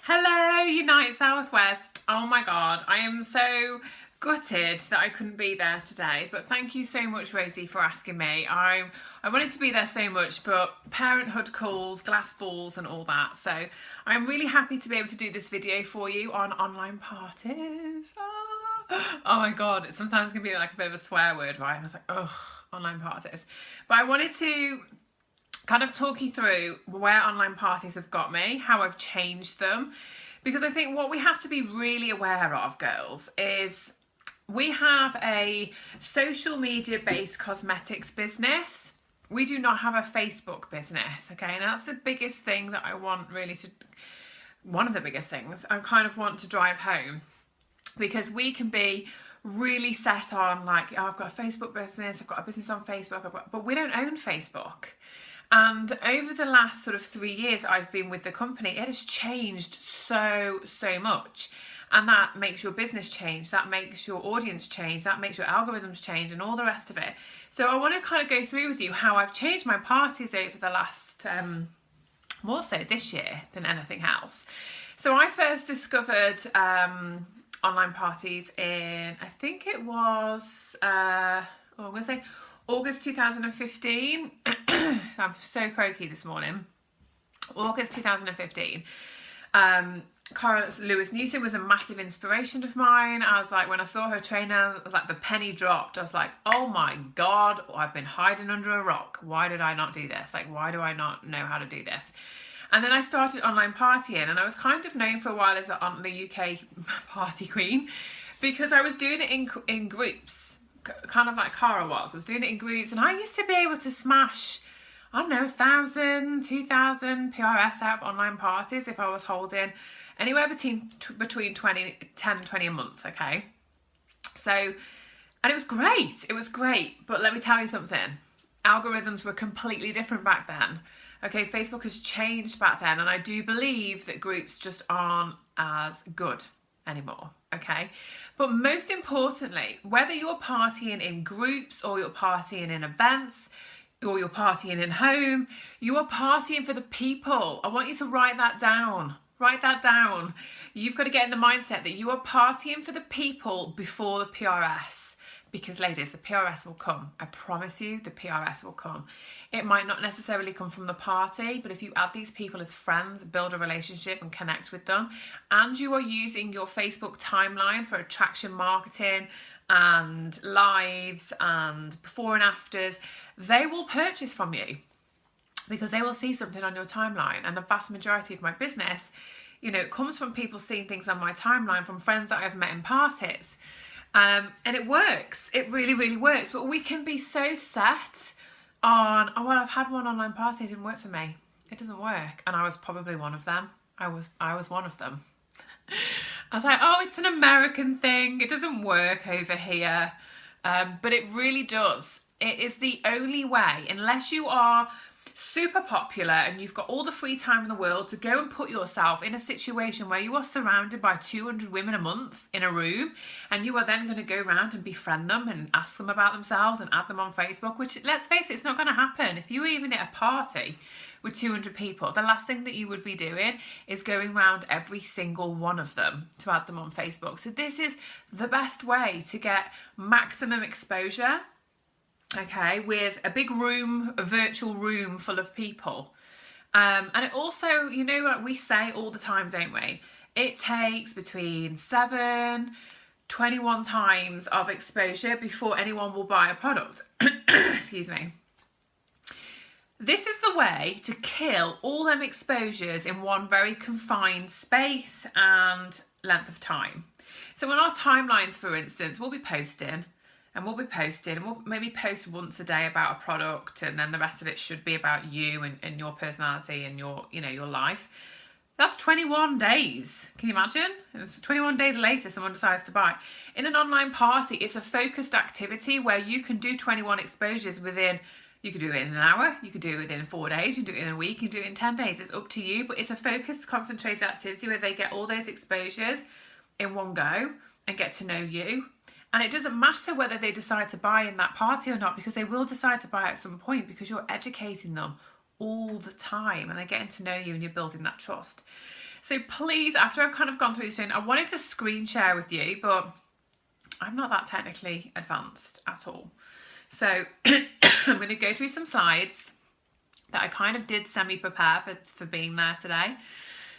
Hello, YouNite Southwest. Oh my God, I am so gutted that I couldn't be there today, but thank you so much, Rosie, for asking me. I wanted to be there so much, but parenthood calls, glass balls and all that. So I'm really happy to be able to do this video for you on online parties. Oh my God, it sometimes can be like a bit of a swear word, right? I was like, oh, online parties. But I wanted to kind of talk you through where online parties have got me, how I've changed them, because I think what we have to be really aware of, girls, is we have a social media based cosmetics business. We do not have a Facebook business, okay? And that's the biggest thing that I want really to, one of the biggest things I kind of want to drive home, because we can be really set on like, oh, I've got a Facebook business, I've got a business on Facebook, but we don't own Facebook. And over the last sort of 3 years I've been with the company, it has changed so much. And that makes your business change, that makes your audience change, that makes your algorithms change and all the rest of it. So I want to kind of go through with you how I've changed my parties over the last, more so this year than anything else. So I first discovered online parties in, I think it was, I'm going to say August 2015. I'm so croaky this morning. August 2015. Cara Lewis Newton was a massive inspiration of mine. I was like, when I saw her trainer, like the penny dropped. I was like, oh my God, I've been hiding under a rock. Why did I not do this? Like, why do I not know how to do this? And then I started online partying, and I was kind of known for a while as the UK party queen, because I was doing it in groups, kind of like Cara was. I was doing it in groups, and I used to be able to smash, I don't know, 1,000, 2,000 PRS out of online parties if I was holding anywhere between 10 and 20 a month, okay? So, and it was great, but let me tell you something. Algorithms were completely different back then. Okay, Facebook has changed back then, and I do believe that groups just aren't as good anymore, okay? But most importantly, whether you're partying in groups or you're partying in events or you're partying in home, you are partying for the people. I want you to write that down. Write that down. You've got to get in the mindset that you are partying for the people before the PRS. Because ladies, the PRS will come. I promise you, the PRS will come. It might not necessarily come from the party, but if you add these people as friends, build a relationship and connect with them, and you are using your Facebook timeline for attraction marketing and lives and before and afters, they will purchase from you because they will see something on your timeline. And the vast majority of my business, you know, it comes from people seeing things on my timeline from friends that I've met in parties. And it works. It really works. But we can be so set on, oh, well, I've had one online party, it didn't work for me. It doesn't work. And I was probably one of them. I was one of them. I was like, oh, it's an American thing. It doesn't work over here. But it really does. It is the only way, unless you are super popular and you've got all the free time in the world to go and put yourself in a situation where you are surrounded by 200 women a month in a room, and you are then going to go around and befriend them and ask them about themselves and add them on Facebook, which, let's face it, it's not going to happen. If you were even at a party with 200 people, the last thing that you would be doing is going around every single one of them to add them on Facebook. So this is the best way to get maximum exposure, okay, with a big room, a virtual room full of people. And it also, you know, like we say all the time, don't we? It takes between 21 times of exposure before anyone will buy a product. Excuse me. This is the way to kill all them exposures in one very confined space and length of time. So on our timelines, for instance, we'll be posting, and we'll maybe post once a day about a product, and then the rest of it should be about you and your personality and your, you know, your life. That's 21 days. Can you imagine? It's 21 days later, someone decides to buy. In an online party, it's a focused activity where you can do 21 exposures within, you could do it in an hour, you could do it within 4 days, you can do it in a week, you can do it in 10 days. It's up to you, but it's a focused, concentrated activity where they get all those exposures in one go and get to know you. And it doesn't matter whether they decide to buy in that party or not, because they will decide to buy at some point, because you're educating them all the time and they're getting to know you and you're building that trust. So please, after I've kind of gone through this thing, I wanted to screen share with you, but I'm not that technically advanced at all. So I'm going to go through some slides that I kind of did semi-prepare for being there today.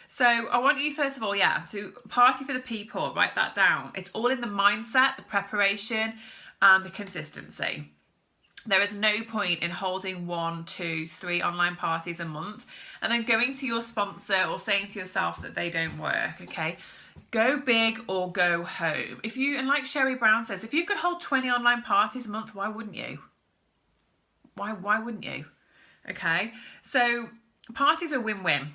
So I want you, first of all, to party for the people, write that down. It's all in the mindset, the preparation, and the consistency. There is no point in holding 1, 2, 3 online parties a month and then going to your sponsor or saying to yourself that they don't work, okay? Go big or go home. If you, and like Sherry Brown says, if you could hold 20 online parties a month, why wouldn't you? Why wouldn't you? Okay, so parties are win-win.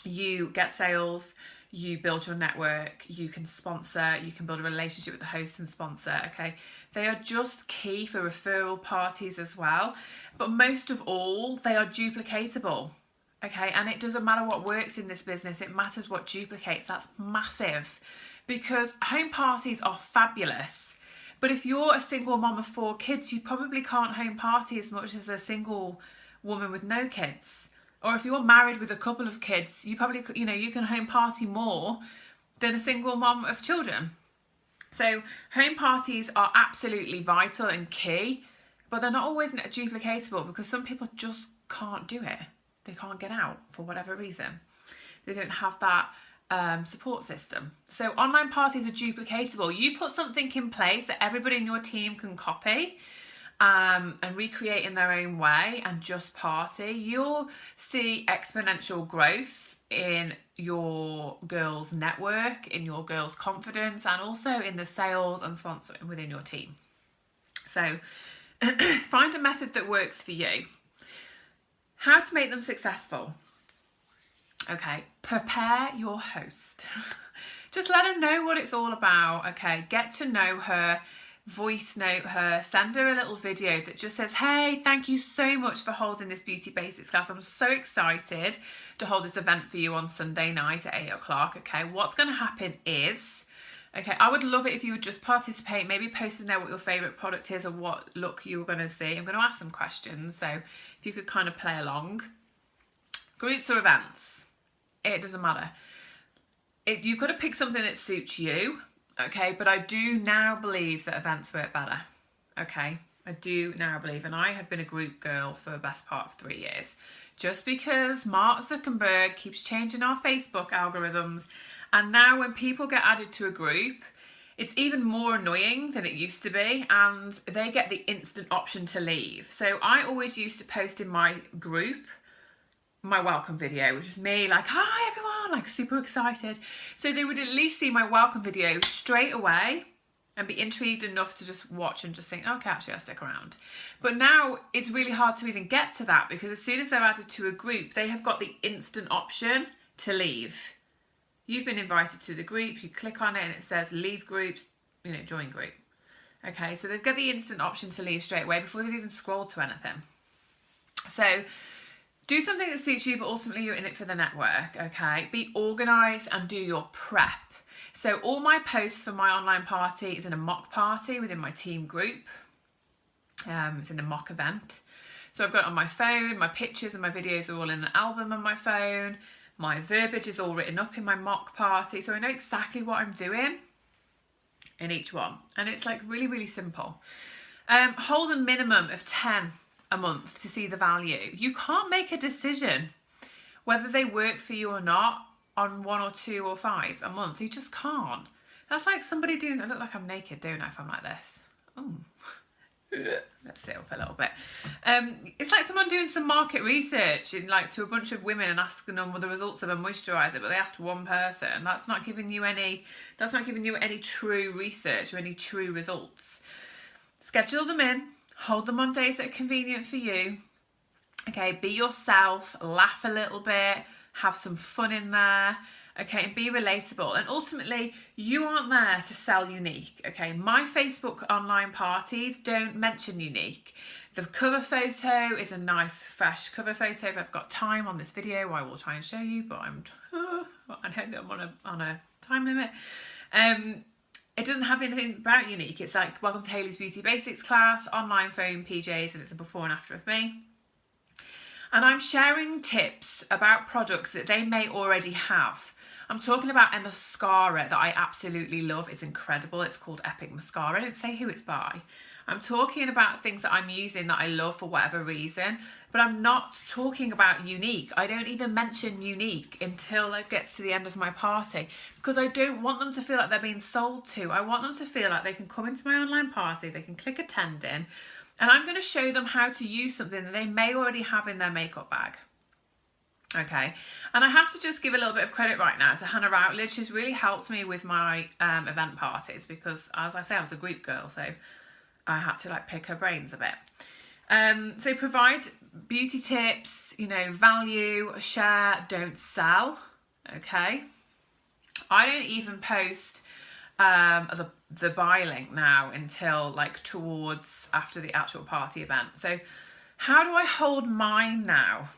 You get sales, you build your network, you can sponsor, you can build a relationship with the host and sponsor, okay? They are just key for referral parties as well, but most of all, they are duplicatable, okay? And it doesn't matter what works in this business, it matters what duplicates. That's massive, because home parties are fabulous, but if you're a single mom of 4 kids, you probably can't home party as much as a single woman with no kids. Or if you're married with a couple of kids, you probably, you can home party more than a single mom of children. So home parties are absolutely vital and key, but they're not always duplicatable because some people just can't do it. They can't get out for whatever reason. They don't have that support system. So online parties are duplicatable. You put something in place that everybody in your team can copy and recreate in their own way and just party, you'll see exponential growth in your girls' network, in your girls' confidence, and also in the sales and sponsoring within your team. So find a method that works for you. How to make them successful. Okay, prepare your host. Just let her know what it's all about, okay? Get to know her. Voice note her, send her a little video that just says, hey, thank you so much for holding this beauty basics class. I'm so excited to hold this event for you on Sunday night at 8 o'clock. Okay, what's going to happen is, okay, I would love it if you would just participate, maybe post in there what your favourite product is or what look you were going to see. I'm going to ask some questions, so if you could kind of play along. Groups or events, it doesn't matter. You've got to pick something that suits you. Okay, but I do now believe that events work better. Okay, I do now believe, and I have been a group girl for the best part of 3 years. Just because Mark Zuckerberg keeps changing our Facebook algorithms, and now when people get added to a group, it's even more annoying than it used to be, and they get the instant option to leave. So I always used to post in my group my welcome video, which was me like, hi everyone, like super excited. So they would at least see my welcome video straight away and be intrigued enough to just watch and just think, okay, actually I'll stick around. But now it's really hard to even get to that, because as soon as they're added to a group, they have got the instant option to leave. You've been invited to the group, you click on it and it says leave groups, join group. Okay, so they've got the instant option to leave straight away before they've even scrolled to anything. So do something that suits you, but ultimately you're in it for the network, okay? Be organised and do your prep. So all my posts for my online party is in a mock party within my team group. It's in a mock event. So I've got it on my phone, my pictures and my videos are all in an album on my phone. My verbiage is all written up in my mock party. So I know exactly what I'm doing in each one. And it's like really, really simple. Hold a minimum of 10 a month to see the value. You can't make a decision whether they work for you or not on 1 or 2 or 5 a month. You just can't. That's like somebody doing, I look like I'm naked, don't I, if I'm like this? Oh, let's sit up a little bit. It's like someone doing some market research to a bunch of women and asking them what the results of a moisturiser, but they asked one person. That's not giving you any true research or any true results. Schedule them in. Hold them on days that are convenient for you. Okay, be yourself, laugh a little bit, have some fun in there, okay, and be relatable. And ultimately, you aren't there to sell YouNite, okay? My Facebook online parties don't mention YouNite. The cover photo is a nice, fresh cover photo. If I've got time on this video, I will try and show you, but I hope that I'm on a time limit. It doesn't have anything about YouNite. It's like, welcome to Hayley's Beauty Basics class, online phone, PJs, and it's a before and after of me. And I'm sharing tips about products that they may already have. I'm talking about a mascara that I absolutely love. It's incredible. It's called Epic Mascara. I don't say who it's by. I'm talking about things that I'm using that I love for whatever reason, but I'm not talking about YouNite. I don't even mention YouNite until it gets to the end of my party, because I don't want them to feel like they're being sold to. I want them to feel like they can come into my online party, they can click attend in, and I'm going to show them how to use something that they may already have in their makeup bag. Okay, and I have to just give a little bit of credit right now to Hannah Routledge. She's really helped me with my event parties, because as I say, I was a group girl, so I had to like pick her brains a bit. So provide beauty tips, you know, value, share, don't sell. Okay, I don't even post the buy link now until like towards after the actual party event. So how do I hold mine now?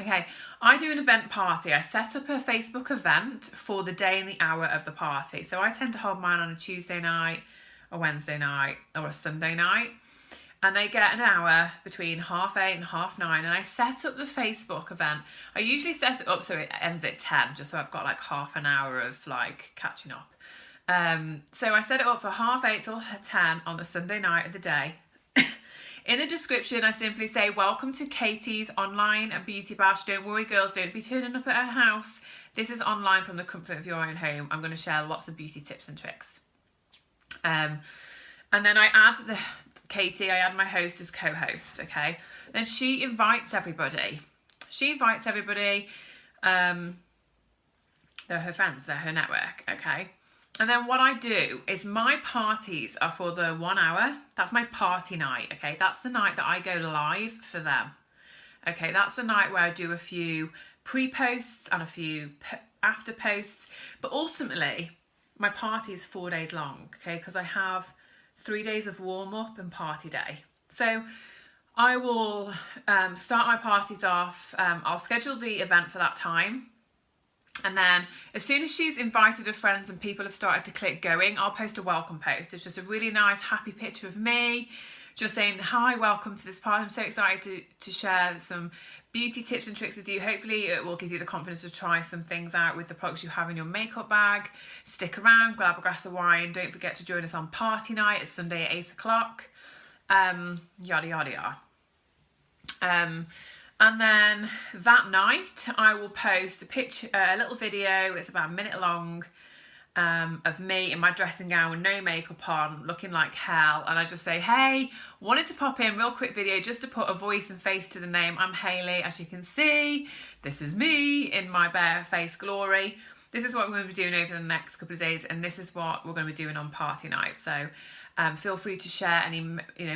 Okay, I do an event party. I set up a Facebook event for the day and the hour of the party. So I tend to hold mine on a Tuesday night, a Wednesday night, or a Sunday night. And they get an hour between 8:30 and 9:30. And I set up the Facebook event. I usually set it up so it ends at 10, just so I've got like half an hour of like catching up. So I set it up for 8:30 till 10 on the Sunday night of the day. In the description, I simply say, welcome to Katie's online and beauty bash. Don't worry, girls, don't be turning up at her house. This is online from the comfort of your own home. I'm going to share lots of beauty tips and tricks. And then I add Katie, I add my host as co-host, okay? Then she invites everybody. They're her friends, they're her network, okay? And then what I do is my parties are for the 1 hour. That's my party night, okay? That's the night that I go live for them. Okay, that's the night where I do a few pre-posts and a few after posts. But ultimately, my party is 4 days long, okay? Because I have 3 days of warm-up and party day. So I will start my parties off. I'll schedule the event for that time. And then as soon as she's invited her friends and people have started to click going, I'll post a welcome post. It's just a really nice, happy picture of me, just saying, hi, welcome to this party. I'm so excited to share some beauty tips and tricks with you. Hopefully it will give you the confidence to try some things out with the products you have in your makeup bag. Stick around, grab a glass of wine. Don't forget to join us on party night. It's Sunday at 8 o'clock. Yada, yada, yada. And then that night I will post a little video. It's about a minute long of me in my dressing gown with no makeup on, looking like hell. And I just say, hey, wanted to pop in real quick video just to put a voice and face to the name. I'm Hayley, as you can see. This is me in my bare face glory. This is what we're going to be doing over the next couple of days, and this is what we're going to be doing on party night. So feel free to share any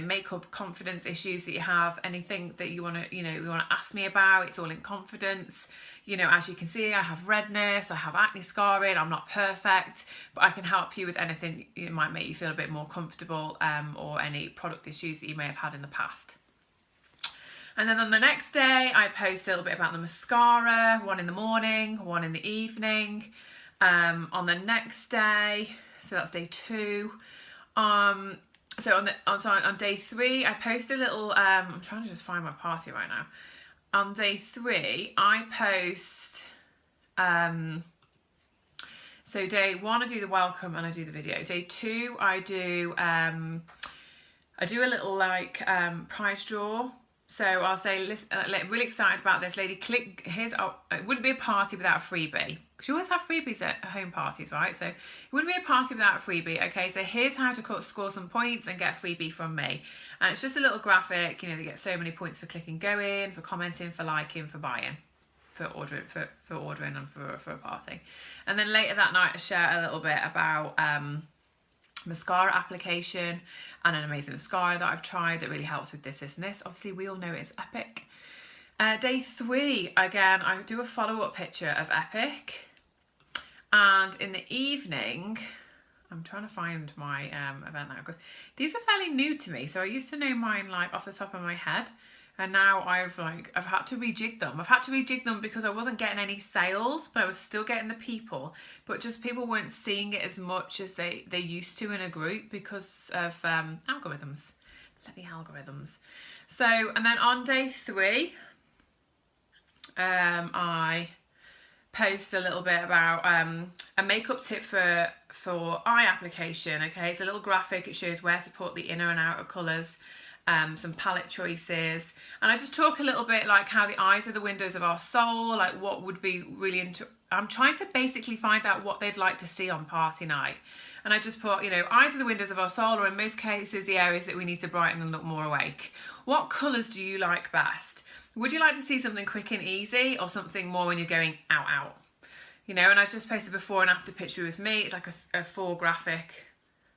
makeup confidence issues that you have, anything that you want to ask me about. It's all in confidence. As you can see, I have redness, I have acne scarring. I'm not perfect, but I can help you with anything that might make you feel a bit more comfortable, or any product issues that you may have had in the past. And then on the next day, I post a little bit about the mascara, one in the morning, one in the evening. On the next day, so that's day 2. So on day 3, I post a little, I'm trying to just find my party right now. On day 3, I post, so day 1, I do the welcome and I do the video. Day 2, I do a little prize draw. So I'll say, listen, really excited about this, lady. It wouldn't be a party without a freebie. Because you always have freebies at home parties, right? So it wouldn't be a party without a freebie. Okay, so here's how to score some points and get a freebie from me. And it's just a little graphic. They get so many points for clicking go in, for commenting, for liking, for buying, for ordering, and for a party. And then later that night, I share a little bit about mascara application and an amazing mascara that I've tried that really helps with this, and this. Obviously, we all know it's Epic. Day 3, again, I do a follow-up picture of Epic. And in the evening, I'm trying to find my event now, because these are fairly new to me. So I used to know mine off the top of my head, and now I've had to rejig them. I've had to rejig them because I wasn't getting any sales, but I was still getting the people. But just people weren't seeing it as much as they used to in a group because of algorithms. Bloody algorithms. So, and then on day 3, I post a little bit about a makeup tip for eye application. Okay, it's a little graphic. It shows where to put the inner and outer colours, some palette choices, and I just talk a little bit like how the eyes are the windows of our soul, like what would be really I'm trying to basically find out what they'd like to see on party night. And I just put, you know, eyes are the windows of our soul, or in most cases the areas that we need to brighten and look more awake. What colours do you like best? Would you like to see something quick and easy, or something more when you're going out? You know, and I just posted before and after picture with me. It's like a full graphic,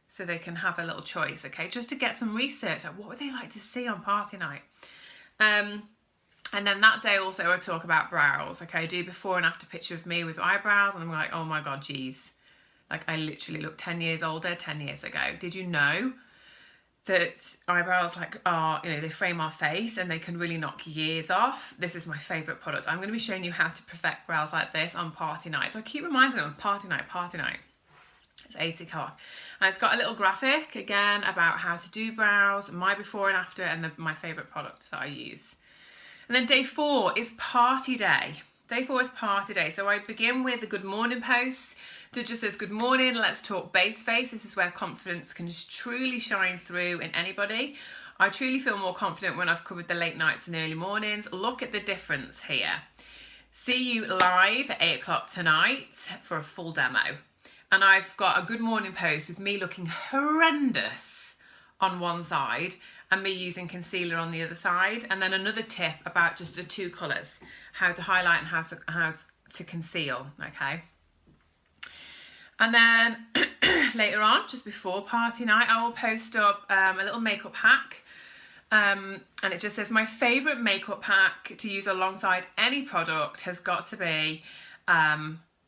so they can have a little choice, okay? Just to get some research, like what would they like to see on party night? And then that day also I talk about brows, okay? I do before and after picture of me with eyebrows, and I'm like, oh my God, geez. Like I literally look 10 years older 10 years ago. Did you know that eyebrows like are, you know, they frame our face and they can really knock years off? This is my favourite product. I'm going to be showing you how to perfect brows like this on party night. So I keep reminding them, party night, party night. It's 8 o'clock. And it's got a little graphic again about how to do brows, my before and after, and my favourite product that I use. And then day 4 is party day. Day 4 is party day. So I begin with a good morning post that just says, good morning, let's talk base face. This is where confidence can just truly shine through in anybody. I truly feel more confident when I've covered the late nights and early mornings. Look at the difference here. See you live at 8 o'clock tonight for a full demo. And I've got a good morning post with me looking horrendous on one side and me using concealer on the other side. And then another tip about just the 2 colours, how to highlight and how to conceal, okay? And then later on, just before party night, I will post up a little makeup hack. And it just says, my favourite makeup hack to use alongside any product has got to be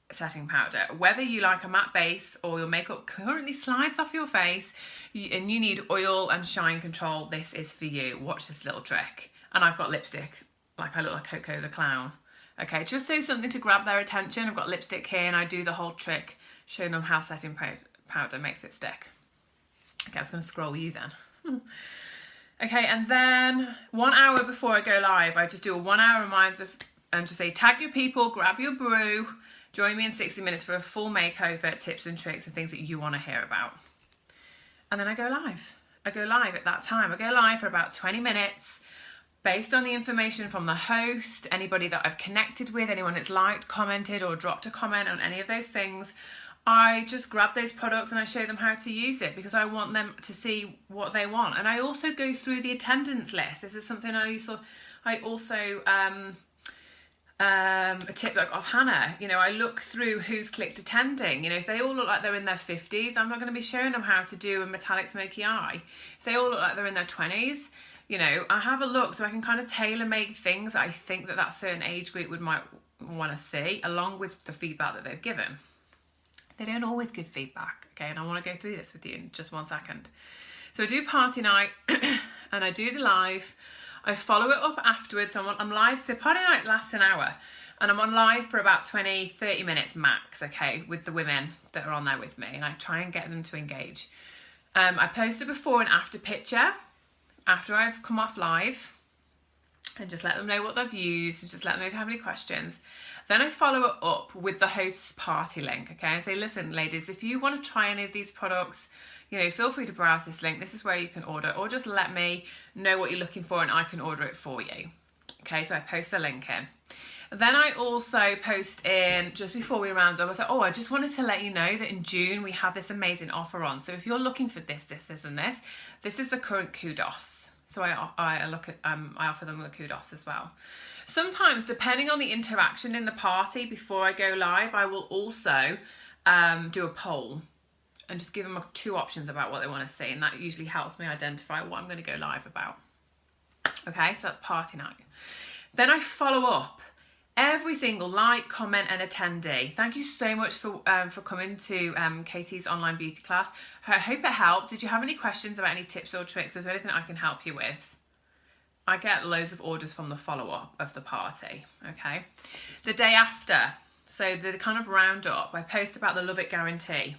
setting powder. Whether you like a matte base or your makeup currently slides off your face and you need oil and shine control, this is for you. Watch this little trick. And I've got lipstick, like I look like Coco the Clown. Okay, just so something to grab their attention. I've got lipstick here and I do the whole trick, showing them how setting powder makes it stick. Okay, I was going to scroll you then. Okay, and then 1 hour before I go live, I just do a 1 hour reminder and just say, tag your people, grab your brew, join me in 60 minutes for a full makeover, tips and tricks and things that you want to hear about. And then I go live. I go live at that time. I go live for about 20 minutes based on the information from the host, anybody that I've connected with, anyone that's liked, commented or dropped a comment on any of those things. I just grab those products and I show them how to use it because I want them to see what they want. And I also go through the attendance list. This is something I also a tip like off Hannah, you know, I look through who's clicked attending. You know, if they all look like they're in their 50s, I'm not going to be showing them how to do a metallic smoky eye. If they all look like they're in their 20s, you know, I have a look so I can kind of tailor make things that I think that certain age group might want to see, along with the feedback that they've given. They don't always give feedback, okay, and I want to go through this with you in just 1 second. So I do party night and I do the live. I follow it up afterwards. I'm live, so party night lasts an hour and I'm on live for about 20-30 minutes max, okay, with the women that are on there with me, and I try and get them to engage. I post a before and after picture after I've come off live and just let them know what they've used and just let them know if they have any questions. Then I follow it up with the host's party link, okay, and say, listen, ladies, if you want to try any of these products, you know, feel free to browse this link. This is where you can order, or just let me know what you're looking for and I can order it for you. Okay, so I post the link in. Then I also post in, just before we round up, I say, oh, I just wanted to let you know that in June we have this amazing offer on. So if you're looking for this and this is the current kudos. So I offer them the kudos as well. Sometimes, depending on the interaction in the party before I go live, I will also do a poll and just give them 2 options about what they want to see, and that usually helps me identify what I'm going to go live about. Okay, so that's party night. Then I follow up every single like, comment and attendee. Thank you so much for coming to Katie's online beauty class. I hope it helped. Did you have any questions about any tips or tricks? Is there anything I can help you with? I get loads of orders from the follow-up of the party, okay? The day after, so the kind of round up, I post about the Love It Guarantee.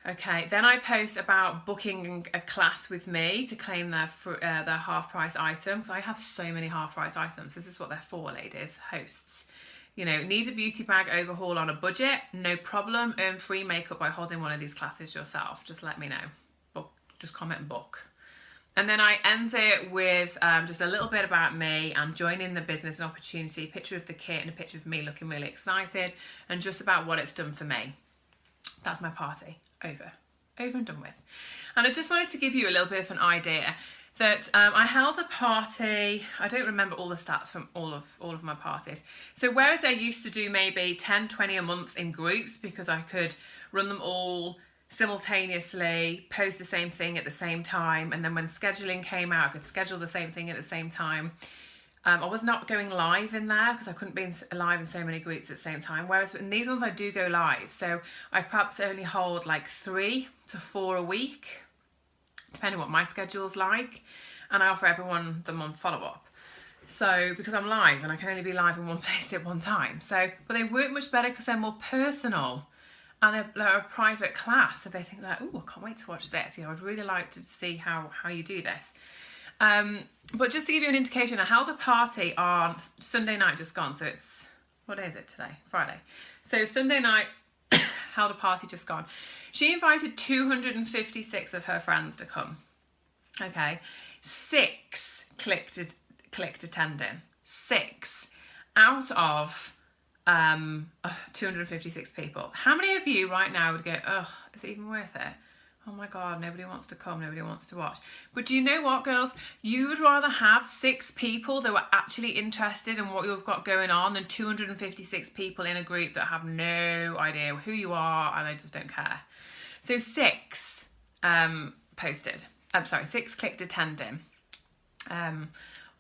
Okay, then I post about booking a class with me to claim their half price items. I have so many half price items. This is what they're for, ladies, hosts. You know, need a beauty bag overhaul on a budget? No problem. Earn free makeup by holding one of these classes yourself. Just let me know. Just comment and book. And then I end it with just a little bit about me and joining the business and opportunity, a picture of the kit and a picture of me looking really excited, and just about what it's done for me. That's my party. Over and done with. And I just wanted to give you a little bit of an idea that I held a party. I don't remember all the stats from all of my parties. So whereas I used to do maybe 10, 20 a month in groups because I could run them all simultaneously, post the same thing at the same time, and then when scheduling came out, I could schedule the same thing at the same time. I was not going live in there because I couldn't be live in so many groups at the same time. Whereas in these ones I do go live. So I perhaps only hold like 3 to 4 a week, depending what my schedule's like. And I offer everyone them on follow-up. So because I'm live and I can only be live in one place at one time. So, but they work much better because they're more personal. And they're a private class. So they think like, oh, I can't wait to watch this. You know, I'd really like to see how you do this. But just to give you an indication, I held a party on Sunday night just gone. So it's, what day is it today? Friday. So Sunday night, held a party just gone. She invited 256 of her friends to come. Okay. 6 clicked attending. 6 out of 256 people. How many of you right now would go, oh, is it even worth it? Oh my God, nobody wants to come, nobody wants to watch. But do you know what, girls? You would rather have 6 people that were actually interested in what you've got going on than 256 people in a group that have no idea who you are and they just don't care. So 6 posted. I'm sorry, 6 clicked attending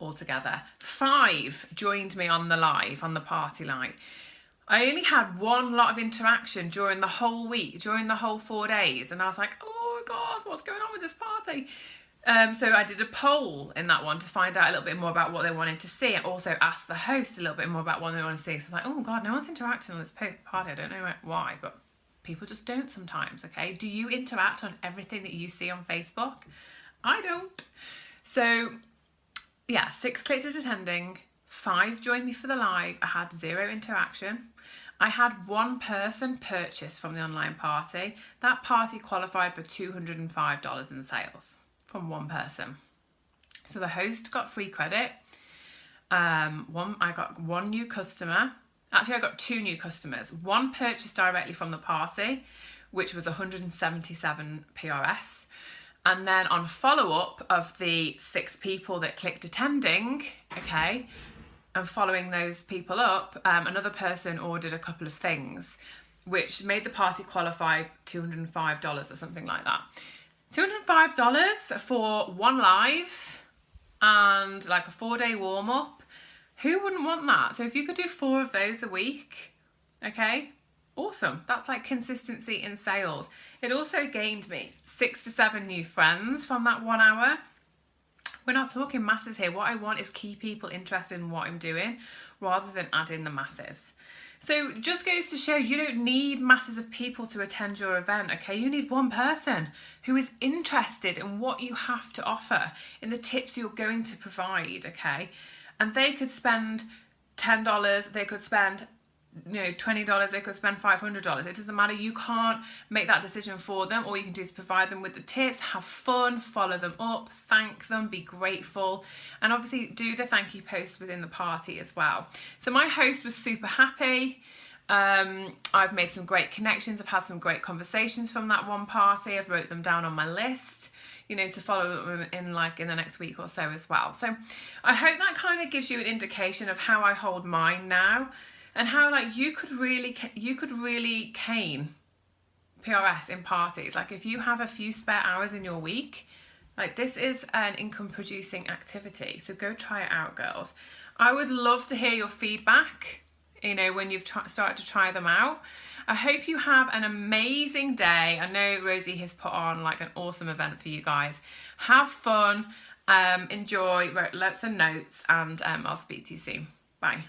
altogether. 5 joined me on the live, on the party live. I only had one lot of interaction during the whole week, during the whole 4 days. And I was like, oh God, what's going on with this party? So I did a poll in that one to find out a little bit more about what they wanted to see. I also asked the host a little bit more about what they want to see. So I'm like, oh God, no one's interacting on this party. I don't know why, but people just don't sometimes, okay? Do you interact on everything that you see on Facebook? I don't. So yeah, 6 clicked at attending, 5 joined me for the live. I had 0 interaction. I had 1 person purchase from the online party. That party qualified for $205 in sales from 1 person. So the host got free credit. I got 1 new customer. Actually, I got 2 new customers. 1 purchased directly from the party, which was 177 PRS. And then on follow-up of the 6 people that clicked attending, okay, and following those people up, another person ordered a couple of things, which made the party qualify $205 or something like that. $205 for 1 live and like a 4-day warm-up. Who wouldn't want that? So if you could do 4 of those a week, okay, awesome. That's like consistency in sales. It also gained me 6 to 7 new friends from that 1 hour. We're not talking masses here. What I want is keep people interested in what I'm doing rather than add in the masses. So just goes to show you don't need masses of people to attend your event, okay? You need 1 person who is interested in what you have to offer, in the tips you're going to provide, okay? And they could spend $10, they could spend $20, they could spend $500. It doesn't matter. You can't make that decision for them. All you can do is provide them with the tips, have fun, follow them up, thank them, be grateful, and obviously do the thank you posts within the party as well. So my host was super happy. I've made some great connections. I've had some great conversations from that 1 party. I've wrote them down on my list, to follow them in the next week or so as well. So I hope that kind of gives you an indication of how I hold mine now. And how you could really cane PRS in parties. Like if you have a few spare hours in your week, like this is an income producing activity. So go try it out, girls. I would love to hear your feedback, when you've started to try them out. I hope you have an amazing day. I know Rosie has put on like an awesome event for you guys. Have fun, enjoy, wrote lots of notes, and I'll speak to you soon. Bye.